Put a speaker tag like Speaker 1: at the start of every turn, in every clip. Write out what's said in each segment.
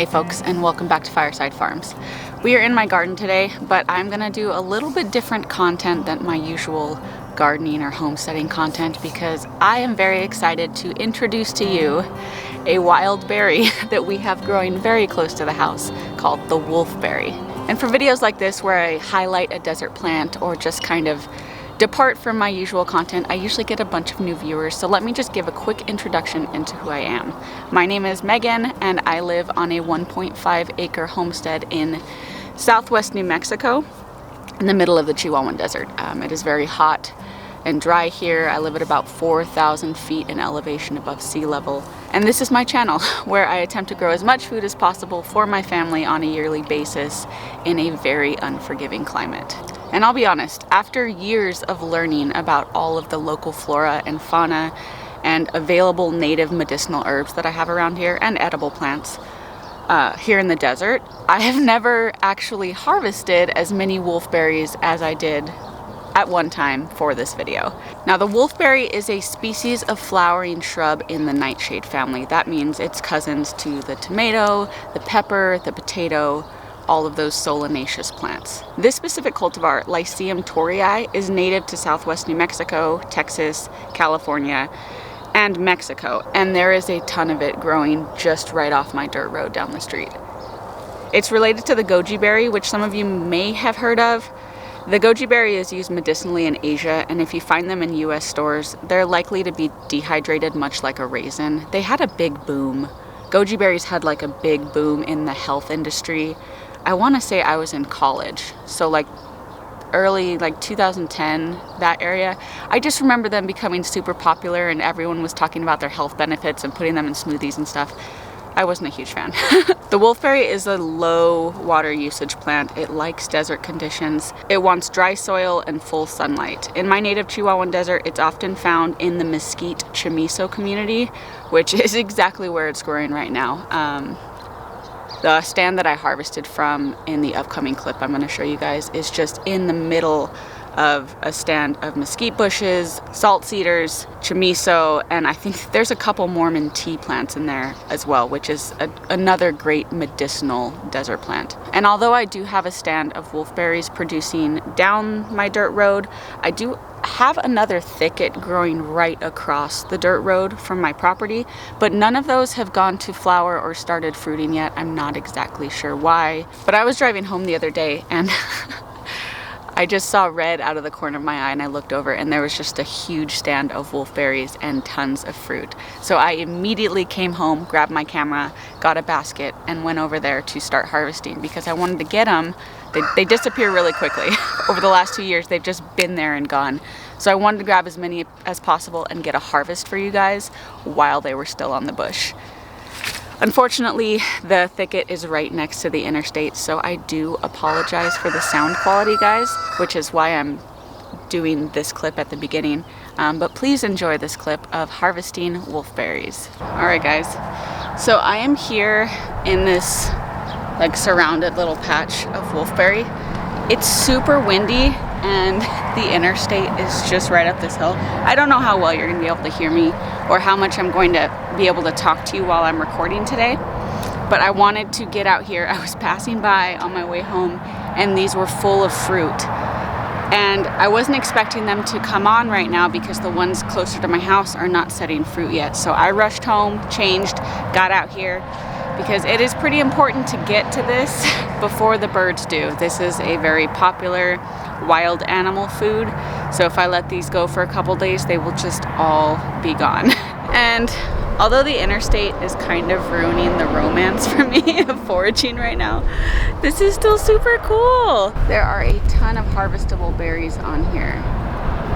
Speaker 1: Hey folks, and welcome back to Fireside Farms. We are in my garden today, but I'm gonna do a little bit different content than my usual gardening or homesteading content because I am very excited to introduce to you a wild berry that we have growing very close to the house called the wolfberry. And for videos like this where I highlight a desert plant or just kind of depart from my usual content, I usually get a bunch of new viewers, so let me just give a quick introduction into who I am. My name is Megan, and I live on a 1.5 acre homestead in southwest New Mexico, in the middle of the Chihuahuan Desert. It is very hot and dry here. I live at about 4,000 feet in elevation above sea level. And this is my channel, where I attempt to grow as much food as possible for my family on a yearly basis in a very unforgiving climate. And I'll be honest, after years of learning about all of the local flora and fauna and available native medicinal herbs that I have around here and edible plants here in the desert, I have never actually harvested as many wolfberries as I did at one time for this video. Now, the wolfberry is a species of flowering shrub in the nightshade family. That means it's cousins to the tomato, the pepper, the potato, all of those solanaceous plants. This specific cultivar, Lycium torreyi, is native to southwest New Mexico, Texas, California, and Mexico, and there is a ton of it growing just right off my dirt road down the street. It's related to the goji berry, which some of you may have heard of. The goji berry is used medicinally in Asia, and if you find them in US stores, they're likely to be dehydrated much like a raisin. They had a big boom. Goji berries had like a big boom in the health industry. I want to say I was in college, so like early 2010, that area. I just remember them becoming super popular and everyone was talking about their health benefits and putting them in smoothies and stuff. I wasn't a huge fan. The wolfberry is a low water usage plant. It likes desert conditions. It wants dry soil and full sunlight. In my native Chihuahuan Desert, it's often found in the mesquite chamiso community, which is exactly where it's growing right now. The stand that I harvested from in the upcoming clip I'm going to show you guys is just in the middle of a stand of mesquite bushes, salt cedars, chamiso, and I think there's a couple Mormon tea plants in there as well, which is another great medicinal desert plant. And although I do have a stand of wolfberries producing down my dirt road, I do have another thicket growing right across the dirt road from my property, but none of those have gone to flower or started fruiting yet. I'm not exactly sure why, but I was driving home the other day and I just saw red out of the corner of my eye, and I looked over and there was just a huge stand of wolfberries and tons of fruit. So I immediately came home, grabbed my camera, got a basket, and went over there to start harvesting because I wanted to get them. They disappear really quickly. Over the last 2 years, they've just been there and gone. So I wanted to grab as many as possible and get a harvest for you guys while they were still on the bush. Unfortunately, the thicket is right next to the interstate, so I do apologize for the sound quality, guys, which is why I'm doing this clip at the beginning. But please enjoy this clip of harvesting wolfberries. All right, guys. So I am here in this surrounded little patch of wolfberry. It's super windy and the interstate is just right up this hill. I don't know how well you're gonna be able to hear me or how much I'm going to be able to talk to you while I'm recording today, but I wanted to get out here. I was passing by on my way home and these were full of fruit. And I wasn't expecting them to come on right now because the ones closer to my house are not setting fruit yet. So I rushed home, changed, got out here, because it is pretty important to get to this before the birds do. This is a very popular wild animal food, so if I let these go for a couple days, they will just all be gone. And although the interstate is kind of ruining the romance for me of foraging right now, this is still super cool. There are a ton of harvestable berries on here,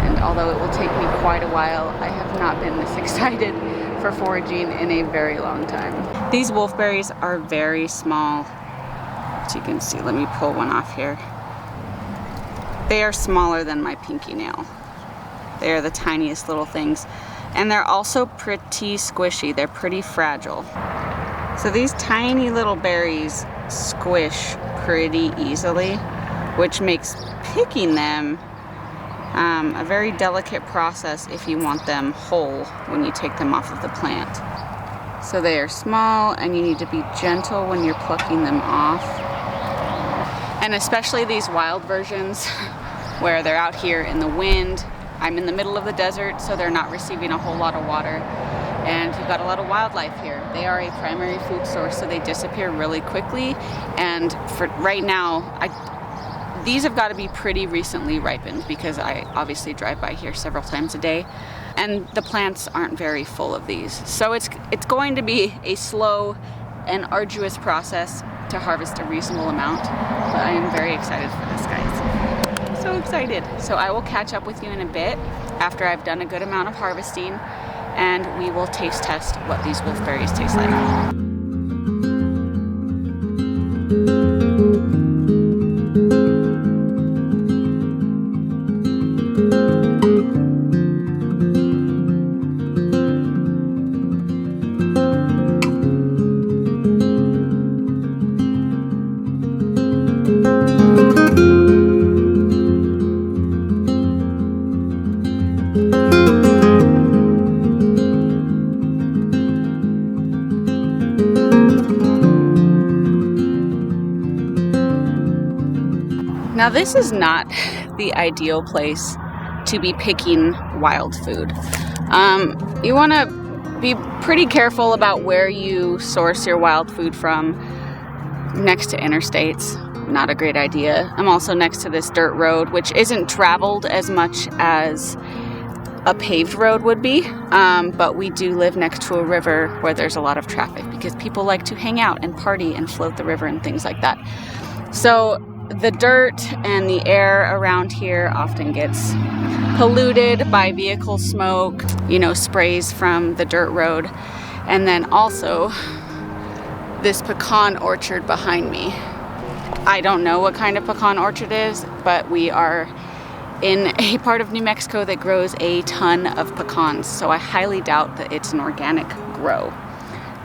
Speaker 1: and although it will take me quite a while, I have not been this excited for foraging in a very long time. These wolfberries are very small, as you can see. Let me pull one off here. They are smaller than my pinky nail. They are the tiniest little things, and they're also pretty squishy. They're pretty fragile. So these tiny little berries squish pretty easily, which makes picking them a very delicate process if you want them whole when you take them off of the plant. So they are small and you need to be gentle when you're plucking them off. And especially these wild versions where they're out here in the wind. I'm in the middle of the desert, so they're not receiving a whole lot of water. And you've got a lot of wildlife here. They are a primary food source, so they disappear really quickly. And for right now, these have got to be pretty recently ripened because I obviously drive by here several times a day. And the plants aren't very full of these. So it's going to be a slow and arduous process to harvest a reasonable amount. But I am very excited for this, guys. So excited. So I will catch up with you in a bit after I've done a good amount of harvesting, and we will taste test what these wolfberries taste like. Now this is not the ideal place to be picking wild food. You want to be pretty careful about where you source your wild food from next to interstates. Not a great idea. I'm also next to this dirt road, which isn't traveled as much as a paved road would be, but we do live next to a river where there's a lot of traffic because people like to hang out and party and float the river and things like that. So the dirt and the air around here often gets polluted by vehicle smoke, sprays from the dirt road. And then also this pecan orchard behind me. I don't know what kind of pecan orchard it is, but we are in a part of New Mexico that grows a ton of pecans. So I highly doubt that it's an organic grow.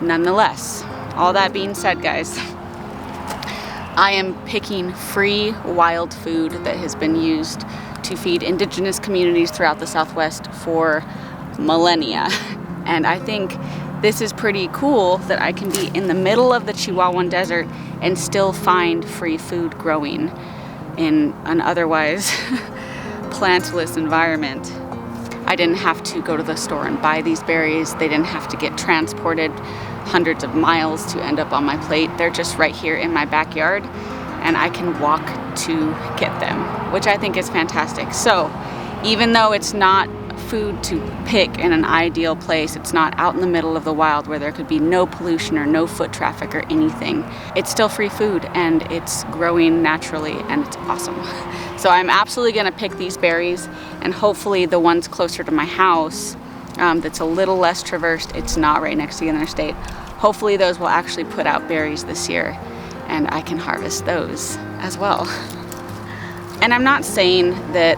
Speaker 1: Nonetheless, all that being said, guys, I am picking free wild food that has been used to feed indigenous communities throughout the Southwest for millennia. And I think this is pretty cool that I can be in the middle of the Chihuahuan desert and still find free food growing in an otherwise plantless environment. I didn't have to go to the store and buy these berries. They didn't have to get transported hundreds of miles to end up on my plate. They're just right here in my backyard and I can walk to get them, which I think is fantastic. So even though it's not food to pick in an ideal place, it's not out in the middle of the wild where there could be no pollution or no foot traffic or anything, it's still free food and it's growing naturally and it's awesome. So I'm absolutely gonna pick these berries, and hopefully the ones closer to my house that's a little less traversed, it's not right next to the interstate, hopefully those will actually put out berries this year and I can harvest those as well. And I'm not saying that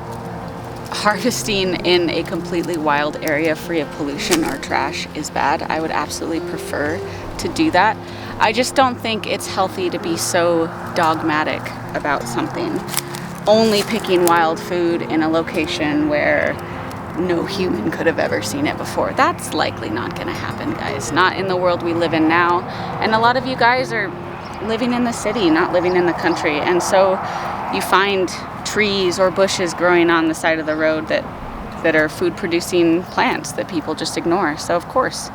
Speaker 1: harvesting in a completely wild area free of pollution or trash is bad. I would absolutely prefer to do that. I just don't think it's healthy to be so dogmatic about something. Only picking wild food in a location where no human could have ever seen it before. That's likely not gonna happen, guys. Not in the world we live in now. And a lot of you guys are living in the city, not living in the country. And so you find trees or bushes growing on the side of the road that are food producing plants that people just ignore. So of course,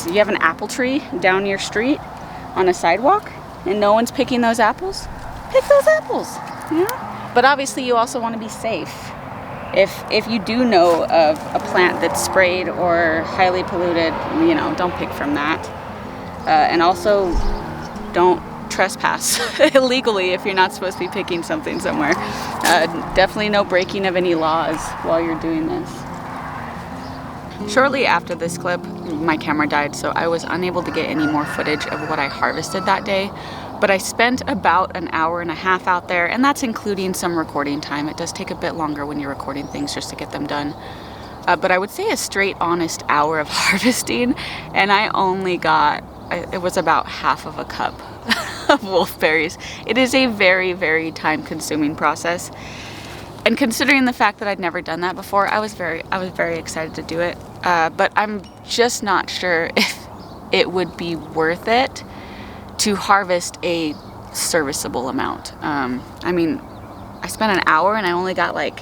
Speaker 1: you have an apple tree down your street on a sidewalk and no one's picking those apples. Pick those apples, But obviously you also want to be safe. If you do know of a plant that's sprayed or highly polluted, don't pick from that. And also don't trespass illegally if you're not supposed to be picking something somewhere. Definitely no breaking of any laws while you're doing this. Shortly after this clip, my camera died, so I was unable to get any more footage of what I harvested that day. But I spent about an hour and a half out there, and that's including some recording time. It does take a bit longer when you're recording things just to get them done. But I would say a straight, honest hour of harvesting, and I only got, it was about half of a cup of wolfberries. It is a very, very time-consuming process. And considering the fact that I'd never done that before, I was very excited to do it. But I'm just not sure it would be worth it to harvest a serviceable amount. I mean, I spent an hour and I only got like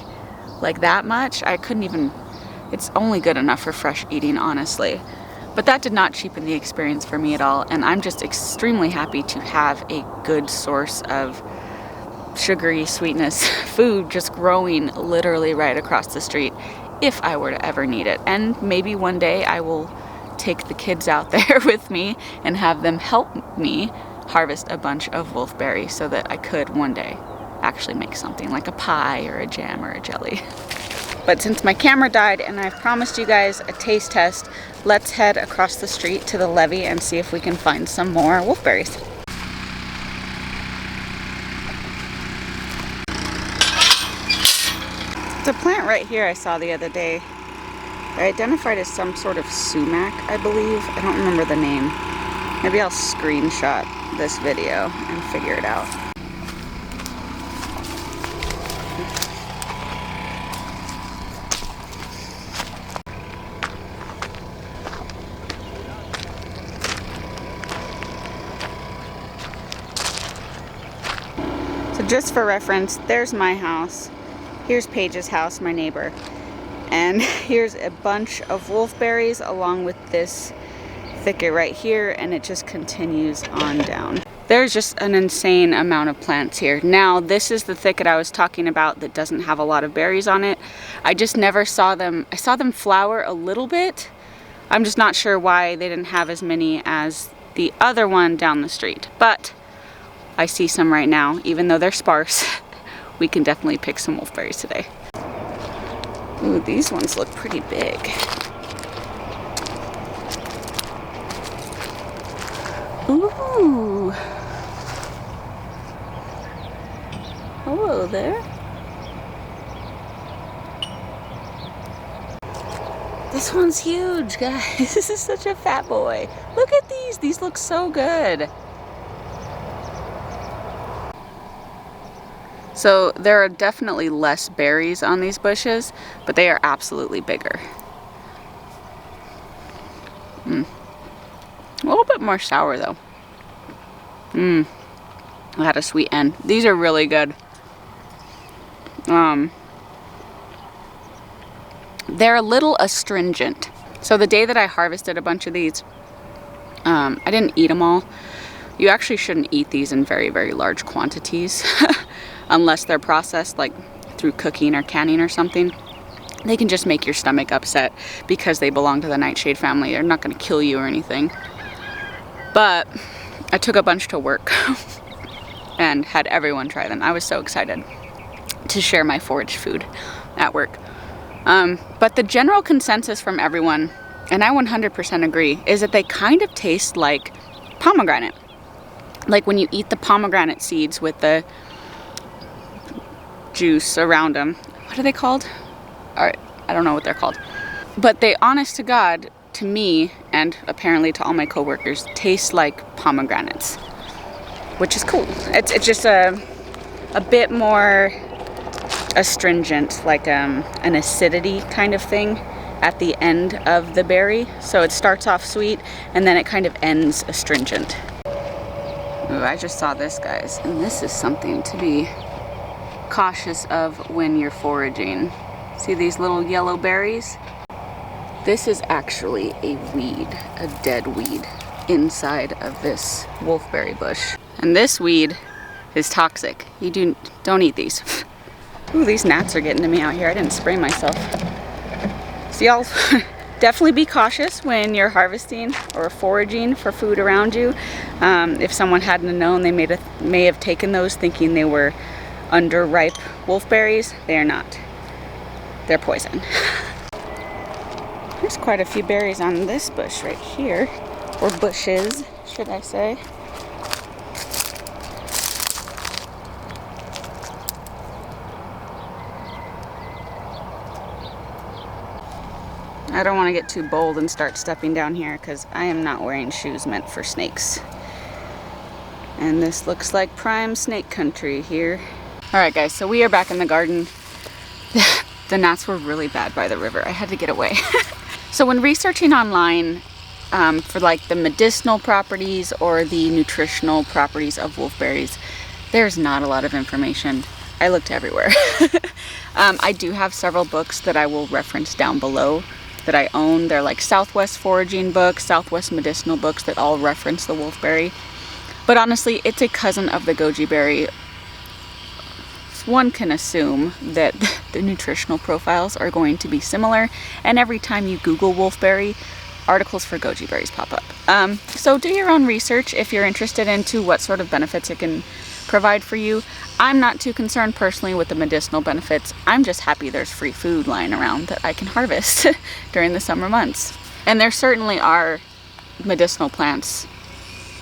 Speaker 1: that much. I couldn't even, it's only good enough for fresh eating, honestly. But that did not cheapen the experience for me at all, and I'm just extremely happy to have a good source of sugary sweetness food just growing literally right across the street if I were to ever need it. And maybe one day I will take the kids out there with me and have them help me harvest a bunch of wolfberry so that I could one day actually make something like a pie or a jam or a jelly. But since my camera died and I've promised you guys a taste test, let's head across the street to the levee and see if we can find some more wolfberries. The plant right here I saw the other day, I identified as some sort of sumac, I believe. I don't remember the name. Maybe I'll screenshot this video and figure it out. So just for reference, there's my house. Here's Paige's house, my neighbor. And here's a bunch of wolfberries along with this thicket right here, and it just continues on down. There's just an insane amount of plants here. Now, this is the thicket I was talking about that doesn't have a lot of berries on it. I just never saw them. I saw them flower a little bit. I'm just not sure why they didn't have as many as the other one down the street. But I see some right now, even though they're sparse. We can definitely pick some wolfberries today. Ooh, these ones look pretty big. Ooh. Hello there. This one's huge, guys. This is such a fat boy. Look at these. These look so good. So there are definitely less berries on these bushes, but they are absolutely bigger. A little bit more sour though. I had a sweet end. These are really good. They're a little astringent. So the day that I harvested a bunch of these, I didn't eat them all. You actually shouldn't eat these in very, very large quantities. Unless they're processed like through cooking or canning or something. They can just make your stomach upset because they belong to the nightshade family. They're not going to kill you or anything. But I took a bunch to work and had everyone try them. I was so excited to share my forage food at work. But the general consensus from everyone, and I 100% agree, is that they kind of taste like pomegranate. Like when you eat the pomegranate seeds with the juice around them. What are they called? Alright, I don't know what they're called. But they, honest to God, to me, and apparently to all my coworkers, taste like pomegranates. Which is cool. It's just a bit more astringent, like an acidity kind of thing at the end of the berry. So it starts off sweet and then it kind of ends astringent. Ooh, I just saw this, guys, and this is something to be cautious of when you're foraging. See these little yellow berries? This is actually a weed, a dead weed, inside of this wolfberry bush. And this weed is toxic. You don't eat these. Ooh, these gnats are getting to me out here. I didn't spray myself. So y'all definitely be cautious when you're harvesting or foraging for food around you. If someone hadn't known, they may have taken those thinking they were underripe wolfberries. They are not. They're poison. There's quite a few berries on this bush right here, or bushes, should I say. I don't want to get too bold and start stepping down here because I am not wearing shoes meant for snakes. And this looks like prime snake country here. Alright guys, so we are back in the garden. The gnats were really bad by the river. I had to get away. So when researching online, for like the medicinal properties or the nutritional properties of wolfberries, there's not a lot of information. I looked everywhere. I do have several books that I will reference down below that I own. They're like Southwest foraging books, Southwest medicinal books that all reference the wolfberry. But honestly, it's a cousin of the goji berry. One can assume that the nutritional profiles are going to be similar, and every time you Google wolfberry, articles for goji berries pop up. So do your own research if you're interested into what sort of benefits it can provide for you. I'm not too concerned personally with the medicinal benefits. I'm just happy there's free food lying around that I can harvest during the summer months. And there certainly are medicinal plants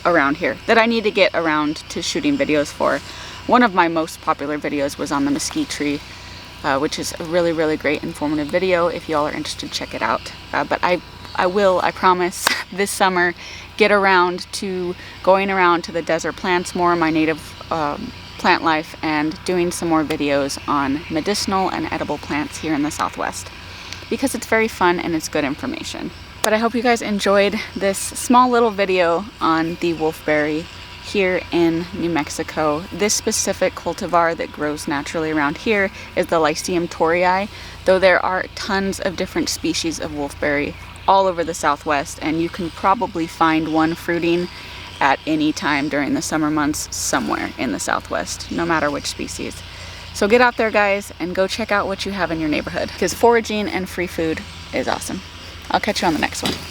Speaker 1: around here that I need to get around to shooting videos for. One of my most popular videos was on the mesquite tree, which is a really, really great informative video. If y'all are interested, check it out. But I will, I promise, this summer get around to going around to the desert plants more, my native plant life, and doing some more videos on medicinal and edible plants here in the Southwest, because it's very fun and it's good information. But I hope you guys enjoyed this small little video on the wolfberry here in New Mexico. This specific cultivar that grows naturally around here is the Lycium torreyi, though there are tons of different species of wolfberry all over the Southwest, and you can probably find one fruiting at any time during the summer months somewhere in the Southwest, no matter which species. So get out there, guys, and go check out what you have in your neighborhood, because foraging and free food is awesome. I'll catch you on the next one.